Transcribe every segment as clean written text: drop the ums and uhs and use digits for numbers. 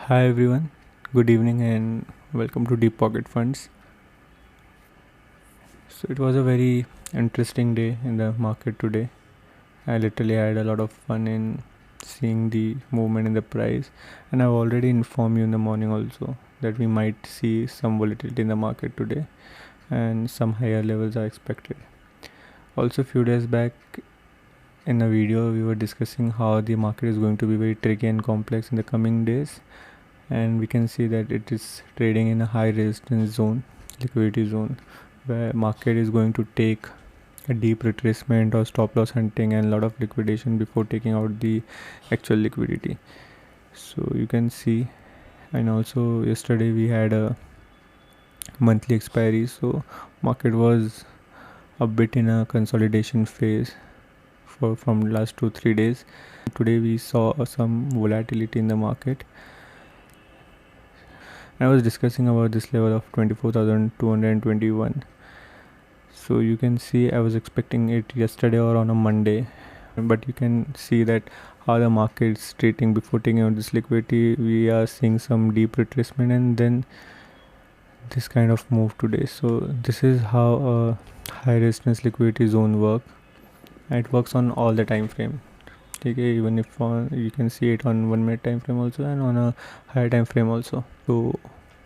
Hi everyone, good evening and welcome to Deep Pocket Funds. So it was a very interesting day in the market today. I literally had a lot of fun in seeing the movement in the price, and I've already informed you in the morning also that we might see some volatility in the market today and some higher levels are expected. Also, a few days back in a video, we were discussing how the market is going to be very tricky and complex in the coming days, and we can see that it is trading in a high resistance zone, liquidity zone, where market is going to take a deep retracement or stop loss hunting and a lot of liquidation before taking out the actual liquidity. So you can see, and also yesterday we had a monthly expiry, so market was a bit in a consolidation phase for from last 2-3 days. Today we saw some volatility in the market. I was discussing about this level of 24,221. So you can see I was expecting it yesterday or on a Monday, but you can see that how the market is treating before taking out this liquidity. We are seeing some deep retracement and then this kind of move today. So this is how a high resistance liquidity zone work. It works on all the time frame. Okay, even if you can see it on 1 minute time frame also and on a higher time frame also. So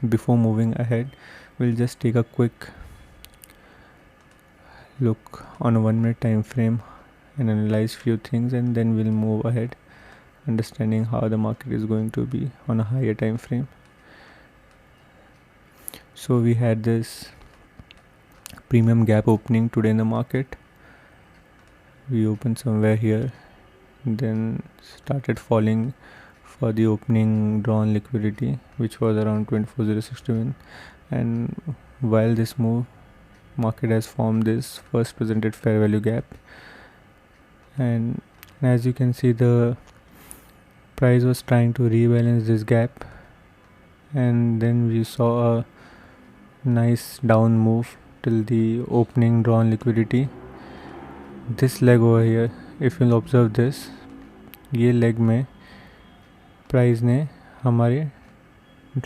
before moving ahead, we'll just take a quick look on a 1 minute time frame and analyze few things, and then we'll move ahead understanding how the market is going to be on a higher time frame. So we had this premium gap opening today in the market. We opened somewhere here, then started falling for the opening drawn liquidity, which was around 24,061, and while this move, market has formed this first presented fair value gap, and as you can see the price was trying to rebalance this gap, and then we saw a nice down move till the opening drawn liquidity. This leg over here, if you'll observe this, ये leg में price ने हमारे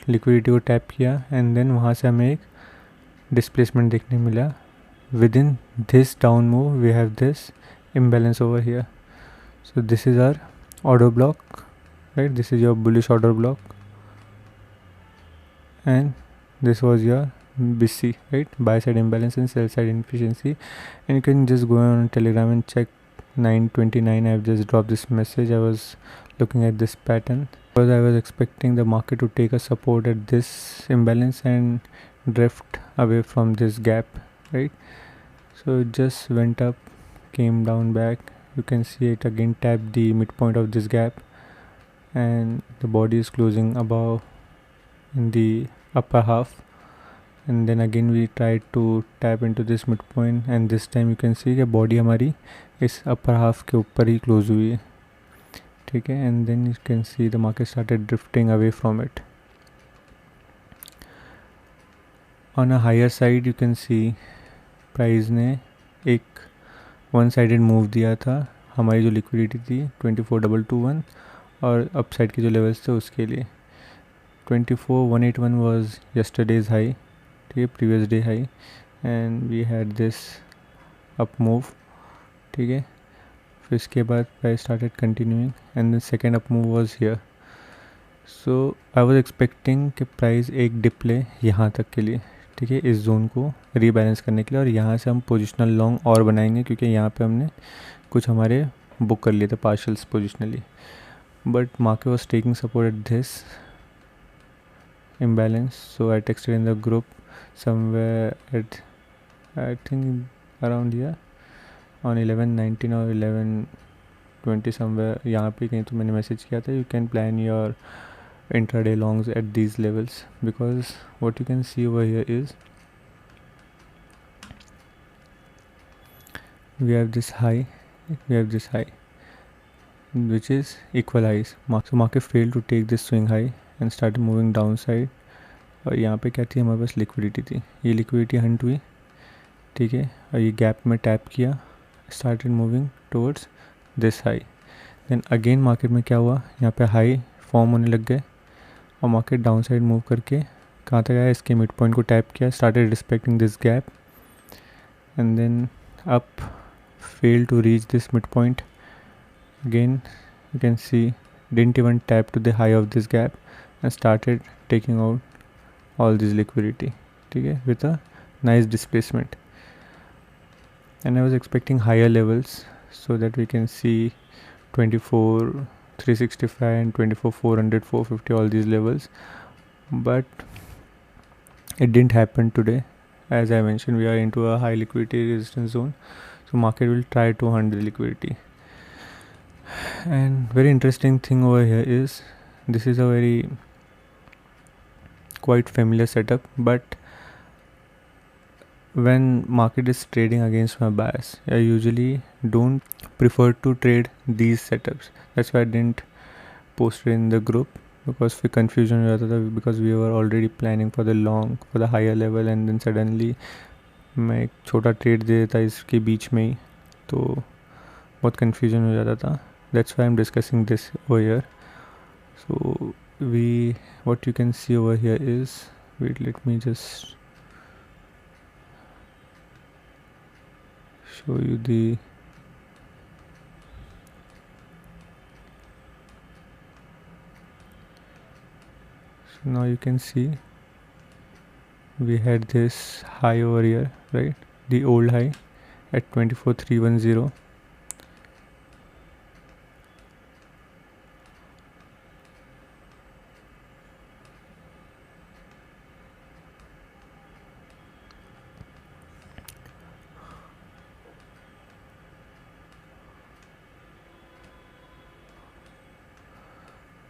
liquidity को tap किया and then वहाँ से हमें एक डिस्प्लेसमेंट देखने मिला. Within this down move we have this imbalance over here. So this is our order block, right? This is your bullish order block, and this was your BC, right? Buy side imbalance and sell side inefficiency. And you can just go on Telegram and check 9:29. I've just dropped this message. I was looking at this pattern because I was expecting the market to take a support at this imbalance and drift away from this gap, right? So it just went up, came down back. You can see it again tapped the midpoint of this gap, and the body is closing above in the upper half, and then again we tried to tap into this midpoint, and this time you can see कि body हमारी इस upper half के ऊपर ही close हुई है, ठीक है. And then you can see the market started drifting away from it. On a higher side you can see price ने एक वन साइडेड मूव दिया था हमारी जो लिक्विडिटी थी 24,221 और अपसाइड के जो लेवल्स थे उसके लिए. 24,181 वाज यस्टरडेज हाई, ठीक है, previous day high, and we had this up move, ठीक है. फिर इसके बाद price started continuing and the second up move was here. So I was expecting कि प्राइस एक डिप ले यहाँ तक के लिए, ठीक है, इस जोन को रीबैलेंस करने के लिए, और यहाँ से हम पोजिशनल लॉन्ग और बनाएंगे क्योंकि यहाँ पे हमने कुछ हमारे बुक कर लिए थे partials positionally. But market was taking support at this imbalance, so I texted in the group somewhere at I think around here on 11:19 or 11:20 somewhere यहाँ पे कहीं तो मैंने मैसेज किया था, you can plan your intraday longs at these levels, because what you can see over here is we have this high which is equal highs. So market failed to take this swing high and started moving downside, और यहाँ पे क्या थी हमारे पास liquidity थी, ये liquidity Hunt हुई, ठीक है, और ये गैप में टैप किया, started moving towards this high. Then again market में क्या हुआ, यहाँ पे हाई फॉर्म होने लग गए और मार्केट डाउन साइड मूव करके कहाँ तक आया, इसके मिड पॉइंट को टैप किया, started respecting this gap and then up failed to reach this midpoint. Again you can see didn't even tap to the high of this gap and started taking out all this liquidity, okay, with a nice displacement. And I was expecting higher levels so that we can see 24 365 and 24 400 450, all these levels, but it didn't happen today. As I mentioned, we are into a high liquidity resistance zone, so market will try to hunt the liquidity. And very interesting thing over here is this is a very quite familiar setup, but when market is trading against my bias, I usually don't prefer to trade these setups. That's why I didn't post it in the group, because फिर confusion हो जाता था, because we were already planning for the long, for the higher level, and then suddenly मैं एक छोटा trade दे देता इसके बीच में ही, तो बहुत कन्फ्यूजन हो जाता था. That's why I'm discussing this over here. So what you can see over here is, wait, let me just show you the so now you can see we had this high over here, right, the old high at 24,310.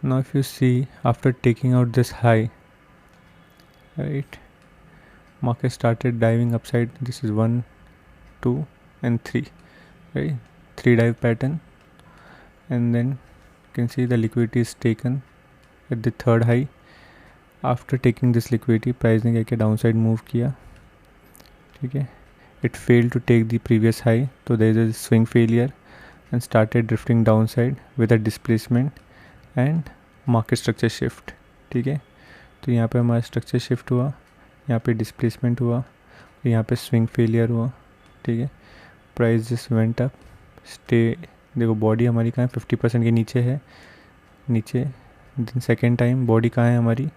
Now if you see, after taking out this high, right, market started diving upside. This is 1 2 and 3, right, 3 dive pattern, and then you can see the liquidity is taken at the third high. After taking this liquidity, price ने क्या किया, down side move किया, ठीक है. It failed to take the previous high, so there is a swing failure and started drifting downside with a displacement and market structure shift, ठीक है. तो यहाँ पे हमारा स्ट्रक्चर शिफ्ट हुआ, यहाँ पे डिस्प्लेसमेंट हुआ, यहाँ पे स्विंग फेलियर हुआ, ठीक है. Price just went up, stay, देखो बॉडी हमारी कहाँ है, 50% के नीचे है, नीचे. देन सेकेंड टाइम बॉडी कहाँ है हमारी,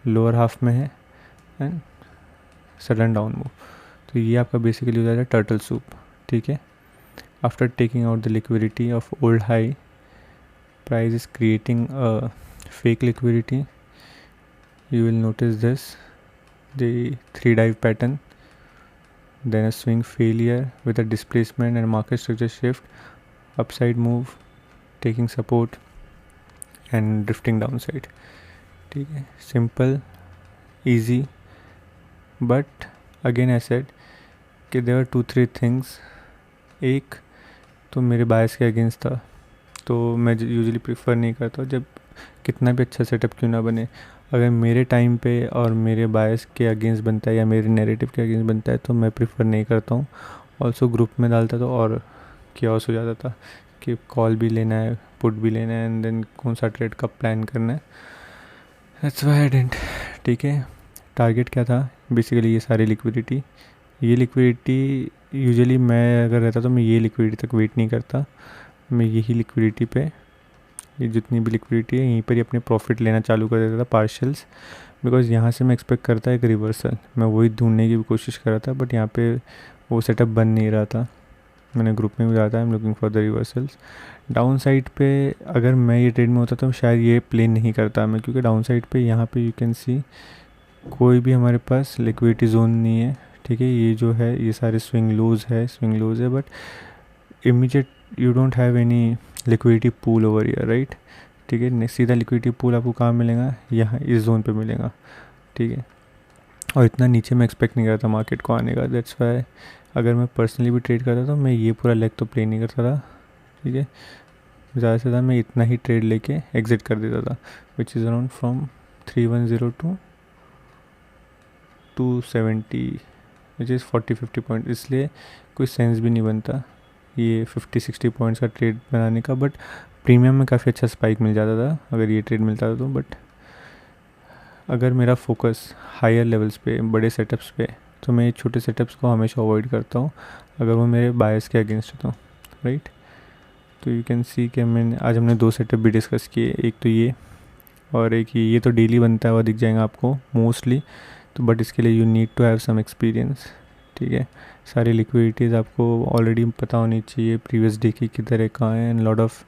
लोअर हाफ में है, एंड सडन डाउन मूव. तो ये आपका बेसिकली हो जाएगा टर्टल सूप, ठीक है. After taking out the liquidity of old high, price is creating a fake liquidity. You will notice this, the 3 dive pattern, then a swing failure with a displacement and market structure shift, upside move, taking support and drifting downside, ठीक है. Simple, easy, but again I said कि there were 2-3 things. एक तो मेरे बायस के against था, तो मैं यूजुअली प्रीफर नहीं करता, जब कितना भी अच्छा सेटअप क्यों ना बने, अगर मेरे टाइम पे और मेरे बायस के अगेंस्ट बनता है या मेरे नैरेटिव के अगेंस्ट बनता है तो मैं प्रीफर नहीं करता हूँ. ऑल्सो ग्रुप में डालता तो और क्योस हो जाता था कि कॉल भी लेना है, पुट भी लेना है, एंड देन कौन सा ट्रेड कब प्लान करना है. दैट्स व्हाई आई डिडंट, ठीक है. टारगेट क्या था बेसिकली, ये सारी लिक्विडिटी. ये लिक्विडिटी यूजुअली मैं अगर रहता तो मैं ये लिक्विडिटी तक वेट नहीं करता, मैं यही लिक्विडिटी पे, ये जितनी भी लिक्विडिटी है यहीं पर ही अपने प्रॉफिट लेना चालू कर देता था, पार्शल्स. बिकॉज यहाँ से मैं एक्सपेक्ट करता एक रिवर्सल, मैं वही ढूंढने की भी कोशिश कर रहा था, बट यहाँ पे वो सेटअप बन नहीं रहा था. मैंने ग्रुप में भी बताया, I am looking for the reversals. Down side पे अगर मैं ये ट्रेड में होता तो शायद ये प्ले नहीं करता मैं, क्योंकि डाउन साइड पे यहाँ पे यू कैन सी कोई भी हमारे पास लिक्विडिटी जोन नहीं है, ठीक है. ये जो है ये सारे स्विंग लोज है, but immediate you don't have any liquidity pool over year, right, ठीक है. सीधा लिक्विडिटी पूल आपको कहाँ मिलेगा, यहाँ इस जोन पे मिलेगा, ठीक है. और इतना नीचे मैं एक्सपेक्ट नहीं करता मार्केट को आने का. दैट्स वाई अगर मैं पर्सनली भी ट्रेड करता तो मैं ये पूरा लेग तो प्ले नहीं करता था, ठीक है. ज़्यादा से ज़्यादा मैं इतना ही ट्रेड लेके एग्जिट कर देता था, which is around from 310 to 270, which is 40-50 point. इसलिए कोई सेंस भी नहीं बनता ये 50-60 पॉइंट्स का ट्रेड बनाने का. बट प्रीमियम में काफ़ी अच्छा स्पाइक मिल जाता था अगर ये ट्रेड मिलता था तो. बट अगर मेरा फोकस हायर लेवल्स पे, बड़े सेटअप्स पे, तो मैं छोटे सेटअप्स को हमेशा अवॉइड करता हूँ अगर वो मेरे बायस के अगेंस्ट तो, राइट। तो यू कैन सी कि आज हमने 2 सेटअप भी डिस्कस किए, एक तो ये और एक ये तो डेली बनता है, वो दिख जाएगा आपको मोस्टली। तो बट इसके लिए you need to have some experience, ठीक है। सारी लिक्विडिटीज़ आपको ऑलरेडी पता होनी चाहिए, प्रीवियस डे की किधर है, कहाँ है, and lot of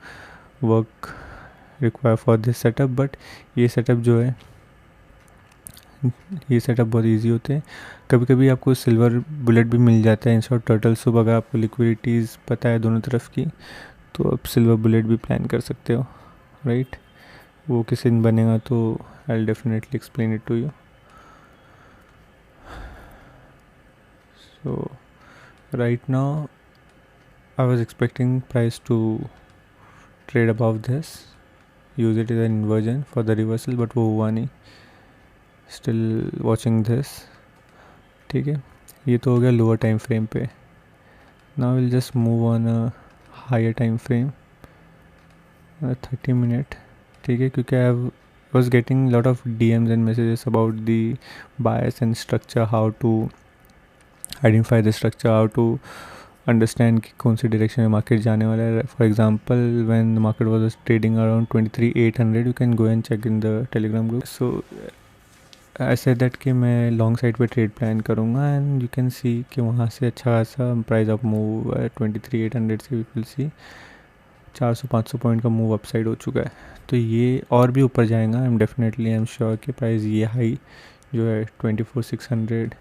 work require for this setup. But ये सेटअप जो है, ये सेटअप बहुत इजी होते हैं। कभी कभी आपको सिल्वर बुलेट भी मिल जाता है इंस्टेड ऑफ टर्टल सूप। अगर आपको लिक्विडिटीज़ पता है दोनों तरफ की, तो आप सिल्वर बुलेट भी प्लान कर सकते हो, राइट। वो किस दिन बनेगा तो I will definitely explain it to you. So right now I was expecting price to trade above this, use it as an inversion for the reversal, but वो हुआ नहीं। स्टिल वॉचिंग दिस, ठीक है। ये तो हो गया लोअर टाइम फ्रेम पे। Now will just move on a higher time frame, 30 minute, ठीक है। क्योंकि आई was getting a lot of DMs and messages about the bias and structure, how to identify the structure, how to understand कि कौन सी direction में market जाने वाला है। For example when the market was trading around 23,800, you can go and check in the Telegram group. So I said that कि मैं long side पे trade plan करूँगा, एंड यू कैन सी कि वहाँ से अच्छा खासा प्राइस अप मूव है। 23,800 से विल सी 400-500 पॉइंट का मूव अपसाइड हो चुका है। तो ये और भी ऊपर जाएगा, आई एम श्योर कि प्राइस ये हाई जो है 24,600,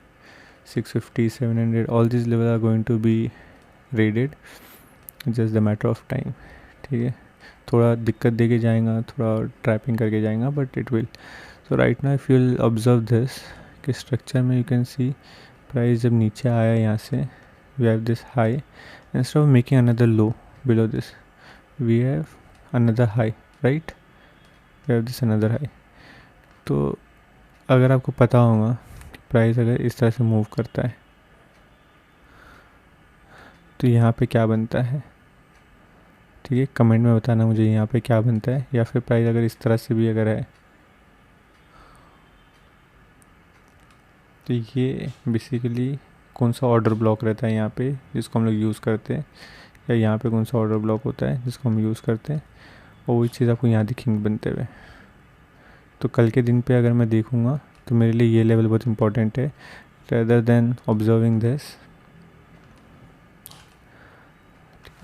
650, 700, all this level are going to be raided, just the matter of time, ठीक है। थोड़ा दिक्कत दे के जाएगा, थोड़ा ट्रैपिंग करके जाएगा, but it will. So right now if you observe this कि स्ट्रक्चर में यू कैन सी प्राइस जब नीचे आया यहाँ से, we have this high, instead of making another low below this, we have another high, right, we have this another high। तो अगर आपको पता होगा कि प्राइस अगर इस तरह से मूव करता है तो यहाँ पे क्या बनता है, ठीक है। कमेंट में बताना मुझे यहाँ पे क्या बनता है, या फिर प्राइस अगर इस तरह से भी अगर है तो ये बेसिकली कौन सा ऑर्डर ब्लॉक रहता है यहाँ पे जिसको हम लोग यूज़ करते हैं, या यहाँ पे कौन सा ऑर्डर ब्लॉक होता है जिसको हम यूज़ करते हैं, और वही चीज़ आपको यहाँ दिखेंगे बनते हुए। तो कल के दिन पे अगर मैं देखूँगा तो मेरे लिए ये लेवल बहुत इंपॉर्टेंट है, रेदर देन ऑब्जर्विंग दिस।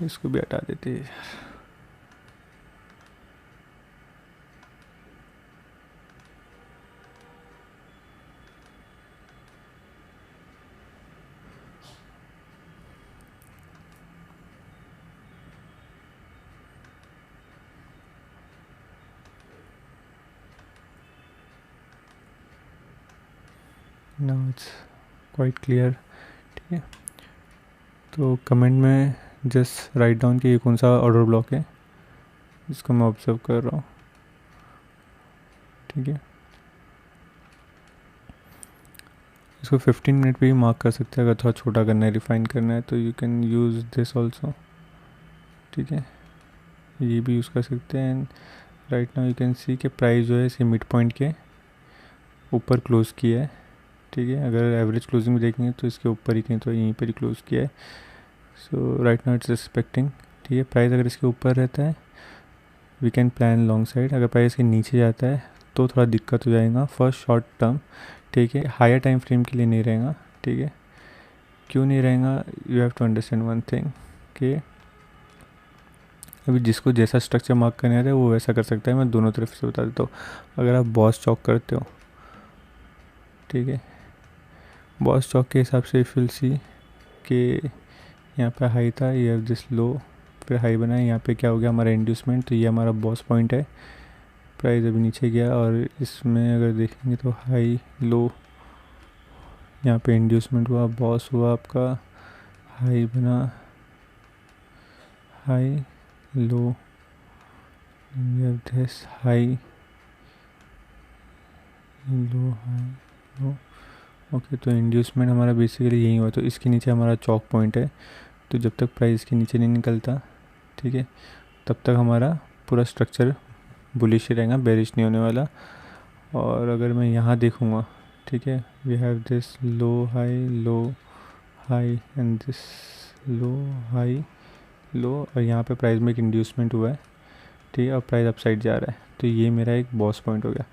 इसको भी हटा देते हैं। नाउ इट्स क्वाइट क्लियर, ठीक है। तो कमेंट में जस्ट राइट डाउन कि ये कौन सा ऑर्डर ब्लॉक है जिसको मैं ऑब्जर्व कर रहा हूँ, ठीक है। इसको 15 मिनट पे ही मार्क कर सकते हैं, अगर थोड़ा छोटा करना है, रिफाइन करना है, तो you can use this also, ठीक है। ये भी यूज़ कर सकते हैं। And right now you can see कि प्राइस जो है इसके मिड पॉइंट के ऊपर क्लोज़ किया है, ठीक है। अगर एवरेज क्लोजिंग में देखेंगे तो इसके ऊपर ही कहीं तो यहीं पर ही क्लोज़ किया है। So right now it's respecting, ठीक है। प्राइस अगर इसके ऊपर रहता है we can plan long side, अगर प्राइस के नीचे जाता है तो थोड़ा दिक्कत हो जाएगा फॉर शॉर्ट टर्म, ठीक है। हायर टाइम फ्रेम के लिए नहीं रहेगा, ठीक है। क्यों नहीं रहेगा, you have to understand one thing कि अभी जिसको जैसा स्ट्रक्चर मार्क करने आता है वो वैसा कर सकता है। मैं दोनों तरफ से बता देता हूँ। अगर आप बॉस चौक करते हो, ठीक है, बॉस चौक के हिसाब से इफ विल सी कि यहाँ पे हाई था, ये हैव दिस लो, फिर हाई बना है, यहाँ पे क्या हो गया हमारा इंड्यूसमेंट, तो ये हमारा बॉस पॉइंट है। प्राइस अभी नीचे गया और इसमें अगर देखेंगे तो हाई लो, यहाँ पे इंड्यूसमेंट हुआ, बॉस हुआ आपका, हाई बना, high low, this high low, high low, okay. तो इंड्यूसमेंट हमारा बेसिकली यही हुआ, तो इसके नीचे हमारा चौक पॉइंट है। तो जब तक प्राइस के नीचे नहीं निकलता, ठीक है, तब तक हमारा पूरा स्ट्रक्चर बुलिश ही रहेगा, बेरिश नहीं होने वाला। और अगर मैं यहाँ देखूँगा, ठीक है, we have this low high and this low high low, और यहाँ पे प्राइस में एक इंड्यूसमेंट हुआ है, ठीक है, और प्राइस अपसाइड जा रहा है, तो ये मेरा एक बॉस पॉइंट हो गया।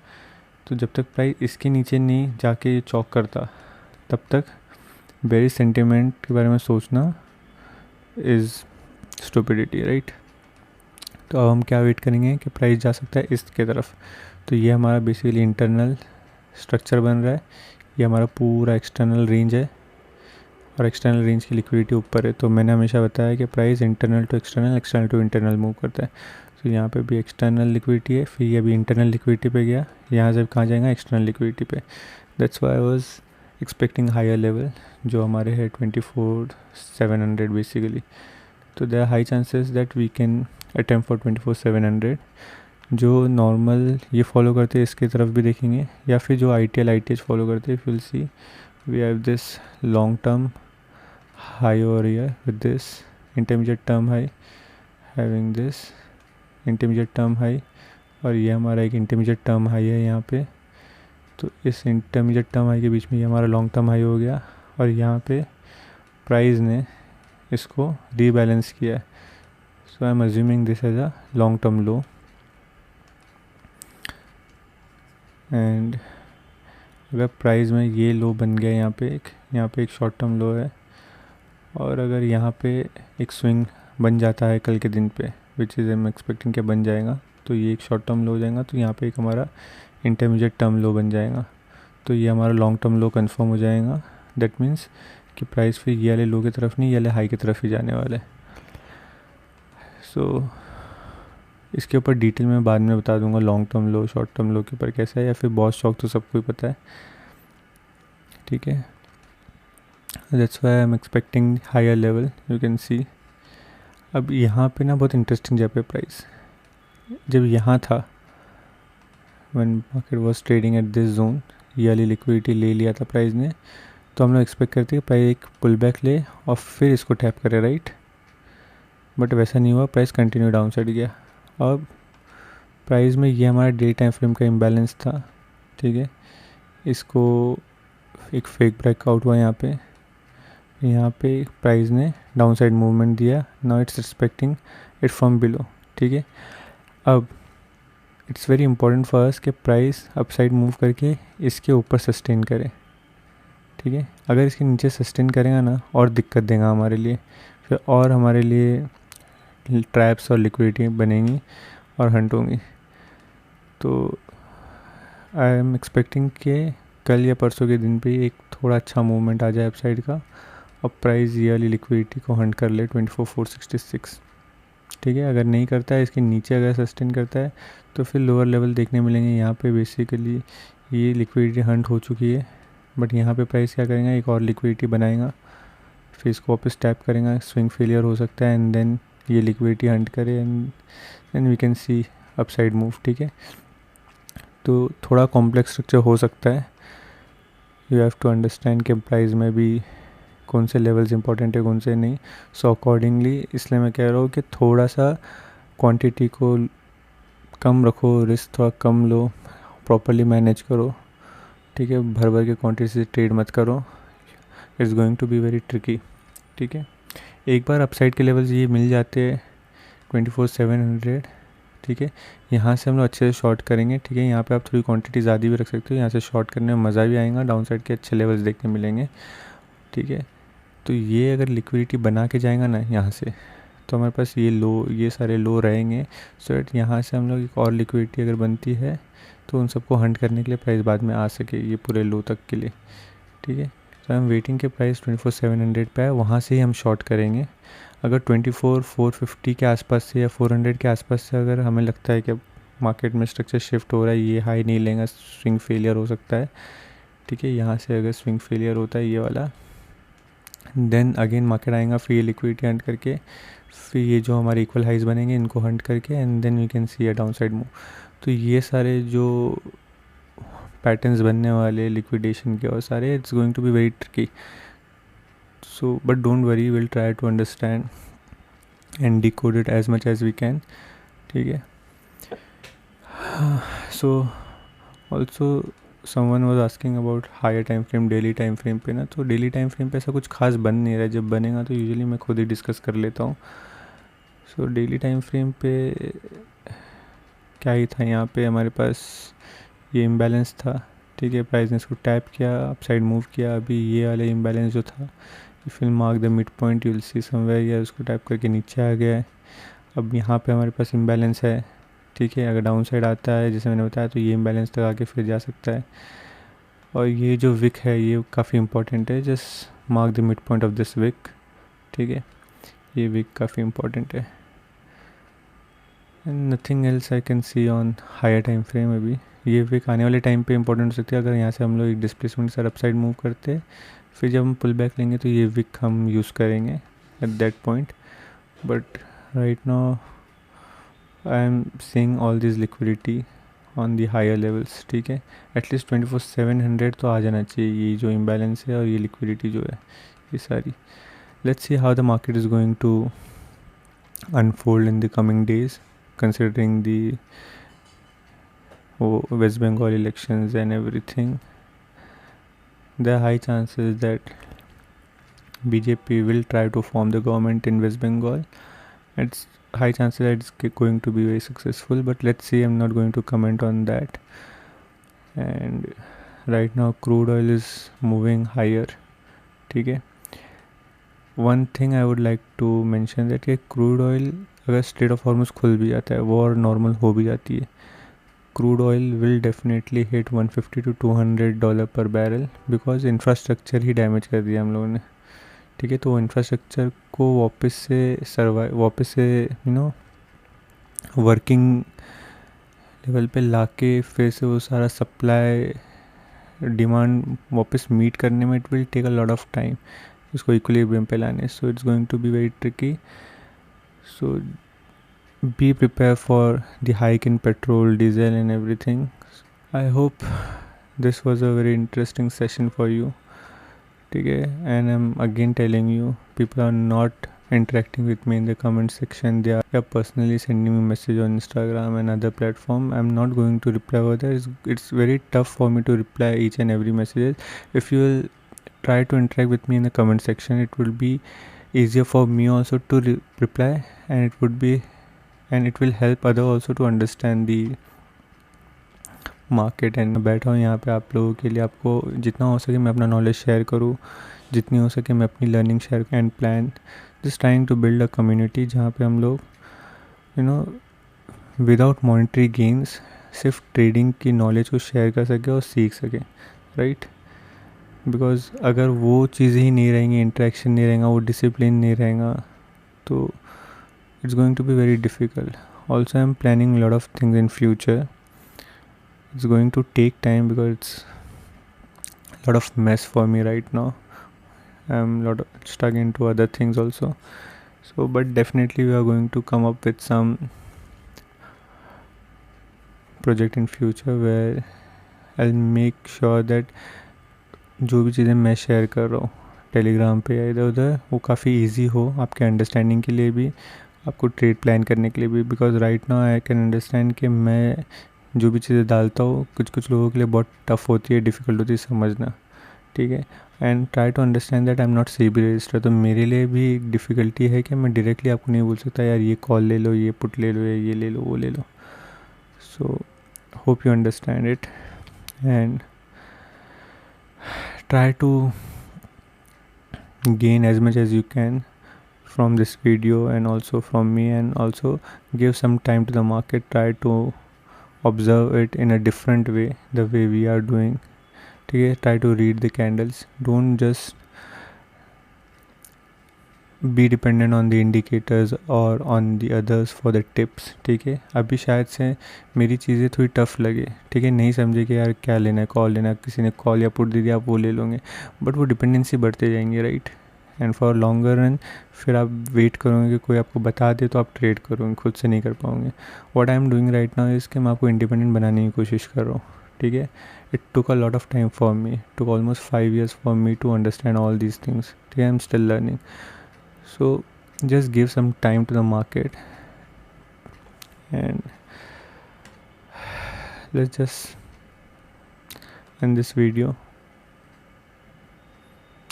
तो जब तक प्राइस इसके नीचे नहीं जाके ये चॉक करता, तब तक बेरिश सेंटिमेंट के बारे में सोचना इज़ स्टूपिडिटी, राइट। तो अब हम क्या वेट करेंगे कि प्राइस जा सकता है इसके तरफ। तो ये हमारा बेसिकली इंटरनल स्ट्रक्चर बन रहा है, ये हमारा पूरा एक्सटर्नल रेंज है, और एक्सटर्नल रेंज की लिक्विडिटी ऊपर है। तो मैंने हमेशा बताया कि price internal to external, external to internal move करता है। तो यहाँ पे भी एक्सटर्नल लिक्विडिटी है, फिर ये अभी इंटरनल लिक्विडिटी पे गया, यहाँ से कहाँ जाएगा, एक्सटर्नल लिक्विडिटी पे। That's why I was expecting higher level जो हमारे है 24,700 बेसिकली। तो there are high chances that we can attempt for 24,700। जो नॉर्मल ये फॉलो करते हैं इसकी तरफ भी देखेंगे, या फिर जो ITL फॉलो करते हैं, फिर see we have this long term high over here with this intermediate term high, having this intermediate term high, और ये हमारा एक intermediate term high है यहाँ पे। तो इस intermediate term high के बीच में ये हमारा long term high हो गया, और यहाँ पे प्राइस ने इसको रीबैलेंस किया है। So I am assuming this as a long term low, and अगर प्राइस में ये लो बन गया यहाँ पे एक शॉर्ट टर्म लो है, और अगर यहाँ पे एक स्विंग बन जाता है कल के दिन पे, which is I am expecting कि बन जाएगा, तो ये एक शॉर्ट टर्म लो हो जाएगा। तो यहाँ पे एक हमारा इंटरमीडिएट टर्म लो बन जाएगा, तो ये हमारा लॉन्ग टर्म लो कंफर्म हो जाएगा। दैट मीन्स कि प्राइस फिर ये वाले लो की तरफ नहीं, ये वाले हाई की तरफ ही जाने वाला है। सो इसके ऊपर डिटेल में बाद में बता दूंगा, लॉन्ग टर्म लो शॉर्ट टर्म लो के ऊपर कैसा है, या फिर बॉस शॉक तो सबको ही पता है, ठीक है। That's why I am expecting higher level, you can see. अब यहाँ पे ना बहुत इंटरेस्टिंग जगह पे प्राइस जब यहाँ था, when market was trading at this zone, ये वाली लिक्विडिटी ले लिया था प्राइस ने, तो हम लोग एक्सपेक्ट करते हैं कि प्राइस एक पुल बैक ले और फिर इसको टैप करे, राइट। बट वैसा नहीं हुआ, प्राइस कंटिन्यू डाउन साइड गया। अब प्राइस में ये हमारा डे टाइम फ्रेम का इम्बैलेंस था, ठीक है, इसको एक फेक ब्रेकआउट हुआ यहाँ पे प्राइस ने डाउन साइड मूवमेंट दिया। Now it's respecting it from below, ठीक है। अब it's very important for us कि प्राइस अपसाइड मूव करके इसके ऊपर सस्टेन करे, ठीक है। अगर इसके नीचे सस्टेन करेगा ना, और दिक्कत देगा हमारे लिए, फिर और हमारे लिए ट्रैप्स और लिक्विडिटी बनेंगी और हंट होंगी। तो आई एम एक्सपेक्टिंग कि कल या परसों के दिन पे एक थोड़ा अच्छा मूवमेंट आ जाए अपसाइड का, और प्राइस ये वाली लिक्विडिटी को हंट कर ले 24,466, ठीक है। अगर नहीं करता है, इसके नीचे अगर सस्टेन करता है, तो फिर लोअर लेवल देखने मिलेंगे। यहाँ पे बेसिकली ये लिक्विडिटी हंट हो चुकी है, बट यहाँ पे प्राइस क्या करेगा, एक और लिक्विडिटी बनाएगा, फिर इसको वापस टैप करेगा, स्विंग फेलियर हो सकता है, एंड देन ये लिक्विडिटी हंट करे, and then we can see upside move, ठीक है। तो थोड़ा कॉम्प्लेक्स स्ट्रक्चर हो सकता है, यू हैव टू अंडरस्टैंड कि प्राइस में भी कौन से लेवल्स इंपॉर्टेंट है, कौन से नहीं। सो अकॉर्डिंगली इसलिए मैं कह रहा हूँ कि थोड़ा सा क्वांटिटी को कम रखो, रिस्क थोड़ा कम लो, प्रॉपरली मैनेज करो, ठीक है। भर भर के क्वांटिटी से ट्रेड मत करो, it's going to be very tricky, ठीक है। एक बार अपसाइड के लेवल्स ये मिल जाते हैं 24,700, ठीक है, यहाँ से हम लोग अच्छे से शॉर्ट करेंगे, ठीक है। यहाँ पे आप थोड़ी क्वांटिटी ज़्यादा भी रख सकते हो, यहाँ से शॉर्ट करने में मज़ा भी आएगा, डाउन साइड के अच्छे लेवल्स देखने मिलेंगे, ठीक है। तो ये अगर लिक्विडिटी बना के जाएगा ना यहाँ से, तो हमारे पास ये सारे लो रहेंगे। सो दैट यहाँ से हम लोग एक और लिक्विडिटी अगर बनती है, तो उन सबको हंट करने के लिए प्राइस बाद में आ सके ये पूरे लो तक के लिए, ठीक है। तो हम वेटिंग के प्राइस 24,700 पे है, वहाँ से ही हम शॉर्ट करेंगे। अगर 24,450 के आसपास से या 400 के आसपास से अगर हमें लगता है कि मार्केट में स्ट्रक्चर शिफ्ट हो रहा है, ये हाई नहीं लेगा, स्विंग फेलियर हो सकता है, ठीक है। यहाँ से अगर स्विंग फेलियर होता है ये वाला, देन अगेन मार्केट आएगा, फिर ये लिक्विडिटी हंट करके, फिर ये जो हमारे इक्वल हाइज बनेंगे इनको हंट करके, and then we can see a downside move. तो ये सारे जो पैटर्न्स बनने वाले लिक्विडेशन के और सारे, it's going to be very tricky. So but don't worry, will try to understand and decode it as much as we can, ठीक है। So also someone was asking about higher time frame, daily time frame पे ना, तो daily time frame पे ऐसा कुछ खास बन नहीं रहा है. जब बनेगा तो यूजुअली मैं खुद ही डिस्कस कर लेता हूँ. सो डेली टाइम फ्रेम पे क्या ही था, यहाँ पे हमारे पास ये इम्बैलेंस था. ठीक है, प्राइस ने इसको टैप किया, अपसाइड मूव किया. अभी ये वाला इम्बैलेंस जो था, if will mark the mid point, you will see somewhere, या उसको टैप करके नीचे आ गया है. अब यहाँ पे हमारे पास इम्बैलेंस है. ठीक है, अगर डाउन साइड आता है जैसे मैंने बताया, तो ये इम्बैलेंस तक आके फिर जा सकता है. और ये जो विक है ये काफ़ी इंपॉर्टेंट है. Just mark the midpoint of this week. ठीक है, ये विक काफ़ी इंपॉर्टेंट है. And nothing else I can see on higher time frame. अभी ये विक आने वाले टाइम पे इंपॉर्टेंट हो सकती है. अगर यहाँ से हम लोग एक डिस्प्लेसमेंट सर अपसाइड मूव करते हैं, फिर जब हम पुल बैक लेंगे तो ये विक हम यूज़ करेंगे at that point. But right now I am seeing all this liquidity on the higher levels. ठीक है, एटलीस्ट 24,700 तो आ जाना चाहिए. ये जो इम्बैलेंस है और ये लिक्विडिटी जो है, ये सारी. Let's see how the market is going to unfold in the coming days, considering the West Bengal elections and everything. There are high chances that BJP will try to form the government in West Bengal. It's high chances that it's going to be very successful, but let's see. I'm not going to comment on that. And right now crude oil is moving higher. ठीक है, one thing I would like to mention that कि crude oil अगर strait of Hormuz खुल भी जाता है, war normal हो भी जाती है, crude oil will definitely hit $150 to $200 पर barrel, because infrastructure he damage कर दिया हम लोगों ने. ठीक है, तो इंफ्रास्ट्रक्चर को वापस से वर्किंग लेवल पे लाके फिर से वो सारा सप्लाई डिमांड वापस मीट करने में it will take a lot of time उसको इक्विलिब्रियम पे लाने. So it's going to be very tricky. So be prepare for the hike in petrol, diesel and everything. I hope this was a very interesting session for you. ठीक है, and I am again telling you, people are not interacting with me in the comment section. They are personally sending me message on Instagram and other platform. I'm not going to reply over there. It's very tough for me to reply each and every message. If you will try to interact with me in the comment section, it will be easier for me also to reply, and it will help other also to understand the market. And बैठा हूँ यहाँ पे आप लोगों के लिए. आपको जितना हो सके मैं अपना नॉलेज शेयर करूँ, जितनी हो सके मैं अपनी learning share and plan. Just trying to build a community जहाँ पे हम लोग विदाउट मॉनेटरी गेन्स सिर्फ ट्रेडिंग की नॉलेज को शेयर कर सके और सीख सके. राइट, बिकॉज अगर वो चीज़ें ही नहीं रहेंगी, इंटरेक्शन नहीं रहेगा, वो डिसिप्लिन नहीं रहेगा, तो it's going to be very difficult. Also I am planning lot of things in future. It's going to take time because it's a lot of mess for me right now. I'm stuck into other things also. So but definitely we are going to come up with some project in future where I'll make sure that जो भी चीज़ें मैं share कर रहा हूँ Telegram पे या इधर उधर, वो काफ़ी इजी हो आपके अंडरस्टैंडिंग के लिए भी, आपको ट्रेड प्लान करने के लिए भी. Because right now I can understand कि मैं जो भी चीज़ें डालता हूँ कुछ लोगों के लिए बहुत टफ होती है, डिफ़िकल्ट होती है समझना. ठीक है, and try to understand that I am not SEBI register. तो मेरे लिए भी एक डिफ़िकल्टी है कि मैं डायरेक्टली आपको नहीं बोल सकता यार ये कॉल ले लो, ये पुट ले लो, या ये ले लो, वो ले लो. So hope you understand it and try to gain as much as you can from this video and also from me, and also give some time to the market. Try to observe it in a different way, the way we are doing. Okay, try to read the candles. Don't just be dependent on the indicators or on the others for the tips. ठीक है, अभी शायद से मेरी चीज़ें थोड़ी tough लगे. ठीक है, नहीं समझे कि यार क्या लेना है, कॉल लेना है, किसी ने कॉल या पुट दे दिया आप वो ले लोगे, बट वो डिपेंडेंसी बढ़ते जाएंगे. Right, and for longer run फिर आप वेट करोगे कि कोई आपको बता दे तो आप ट्रेड करोगे, खुद से नहीं कर पाओगे. What I am doing right now is कि मैं आपको इंडिपेंडेंट बनाने की कोशिश कर रहा हूँ. ठीक है, it took a lot of time for me, took almost 5 years for me to understand all these things. ठीक है, I am still learning. So just give some time to the market and let's just end this video.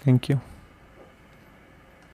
Thank you.